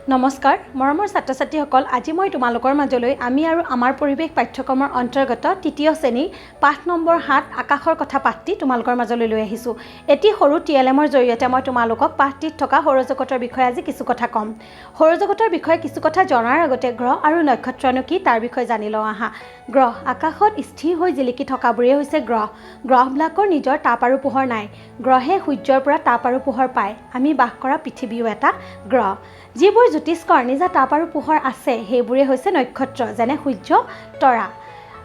নমস্কাৰ মৰমৰ ছাত্ৰ-ছাত্ৰীসকল আজি মই তোমালোকৰ মাজলৈ আমি আৰু আমাৰ পৰিৱেশ পাঠ্যক্ৰমৰ অন্তৰ্গত তৃতীয় শ্ৰেণী পাঠ নম্বৰ 7 আকাশৰ কথা পাঠটি তোমালোকৰ মাজলৈ লৈ আহিছোঁ। এটি সৰু TLMৰ জৰিয়তে মই তোমালোকক পাঠটিত থকা সৌৰজগতৰ বিষয়ে আজি কিছু কথা ক'ম। সৌৰজগতৰ বিষয়ে কিছু কথা জনাৰ আগতে গ্ৰহ আৰু নক্ষত্ৰনো কি তাৰ বিষয়ে জানি লওঁ আহা। গ্ৰহ আকাশত স্থিৰ হৈ জিলিকি থকাবোৰেই হৈছে গ্ৰহ। গ্ৰহবিলাকৰ নিজৰ তাপ আৰু পোহৰ নাই। গ্ৰহে সূৰ্যৰ পৰা তাপ আৰু পোহৰ পায়। আমি বাস কৰা পৃথিৱীও এটা গ্ৰহ। যিবোৰ জ্যোতিষ্কৰ নিজা তাপ আৰু পোহৰ আছে সেইবোৰে হৈছে নক্ষত্ৰ যেনে সূৰ্য তৰা।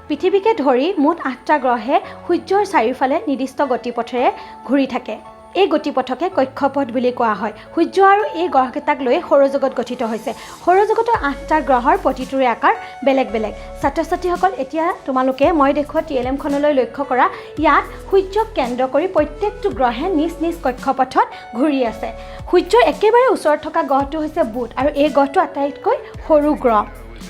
পৃথিৱীকে ধৰি মুঠ 8টা গ্ৰহে সূৰ্যৰ চাৰিওফালে নিৰ্দিষ্ট গতিপথেৰে ঘূৰি থাকে। এই গতিপথকে কক্ষপথ বুলি কোৱা হয়। সূৰ্য আৰু এই গ্ৰহকেইটাক লৈ সৌৰজগত গঠিত হৈছে। সৌৰজগতৰ 8টা গ্ৰহৰ প্ৰতিটোৰে আকাৰ বেলেগ বেলেগ। ছাত্ৰ-ছাত্ৰীসকল এতিয়া তোমালোকে মই দেখুওৱা TLM খনলৈ লক্ষ্য কৰা। ইয়াত সূৰ্যক কেন্দ্ৰ কৰি প্ৰত্যেকটো গ্ৰহে নিজ নিজ কক্ষপথত ঘূৰি আছে। সূৰ্যৰ একেবাৰে ওচৰত থকা গ্ৰহটো হৈছে বুধ আৰু এই গ্ৰহটো আটাইতকৈ সৰু গ্ৰহ।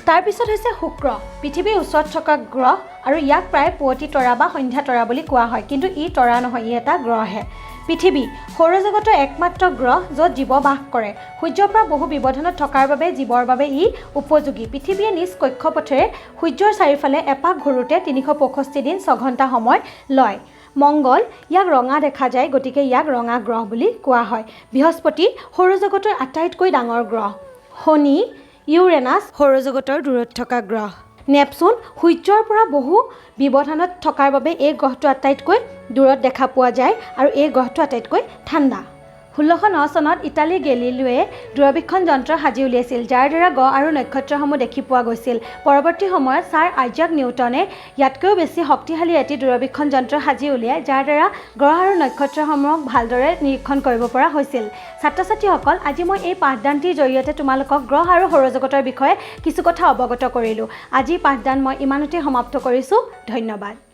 তাৰপিছত হৈছে শুক্ৰ, পৃথিৱীৰ ওচৰত থকা গ্ৰহ আৰু ইয়াক প্ৰায় পুৱতি তৰা বা সন্ধ্যা তৰা বুলি কোৱা হয়, কিন্তু ই তৰা নহয়, ই এটা গ্ৰহহে। পৃথিৱী সৌৰজগতৰ একমাত্ৰ গ্ৰহ য'ত জীৱ বাস কৰে। সূৰ্যৰ পৰা বহু ব্যৱধানত থকাৰ বাবে জীৱৰ বাবে ই উপযোগী। পৃথিৱীয়ে নিজ কক্ষপথেৰে সূৰ্যৰ চাৰিওফালে এপাক ঘূৰোতে 365 দিন 6 ঘণ্টা সময় লয়। মংগল ইয়াক ৰঙা দেখা যায়, গতিকে ইয়াক ৰঙা গ্ৰহ বুলি কোৱা হয়। বৃহস্পতি সৌৰজগতৰ আটাইতকৈ ডাঙৰ গ্ৰহ। শনি ইউৰেনাছ সৌৰজগতৰ দূৰত থকা গ্ৰহ। নেপচুন সূৰ্যৰ পৰা বহু ব্যৱধানত থকাৰ বাবে এই গ্ৰহটো আটাইতকৈ দূৰত দেখা পোৱা যায় আৰু এই গ্ৰহটো আটাইতকৈ ঠাণ্ডা। 1609 চনত ইটালীৰ গেলিলিওৱে দূৰবীক্ষণ যন্ত্ৰ সাজি উলিয়াইছিল, যাৰ দ্বাৰা গ্ৰহ আৰু নক্ষত্ৰসমূহ দেখি পোৱা গৈছিল। পৰৱৰ্তী সময়ত ছাৰ আইজাক নিউটনে ইয়াতকৈও বেছি শক্তিশালী এটি দূৰবীক্ষণ যন্ত্ৰ সাজি উলিয়ায়, যাৰ দ্বাৰা গ্ৰহ আৰু নক্ষত্ৰসমূহক ভালদৰে নিৰীক্ষণ কৰিব পৰা হৈছিল। ছাত্ৰ-ছাত্ৰীসকল আজি মই এই পাঠদানটিৰ জৰিয়তে তোমালোকক গ্ৰহ আৰু সৌৰজগতৰ বিষয়ে কিছু কথা অৱগত কৰিলোঁ। আজিৰ পাঠদান মই ইমানতে সমাপ্ত কৰিছোঁ। ধন্যবাদ।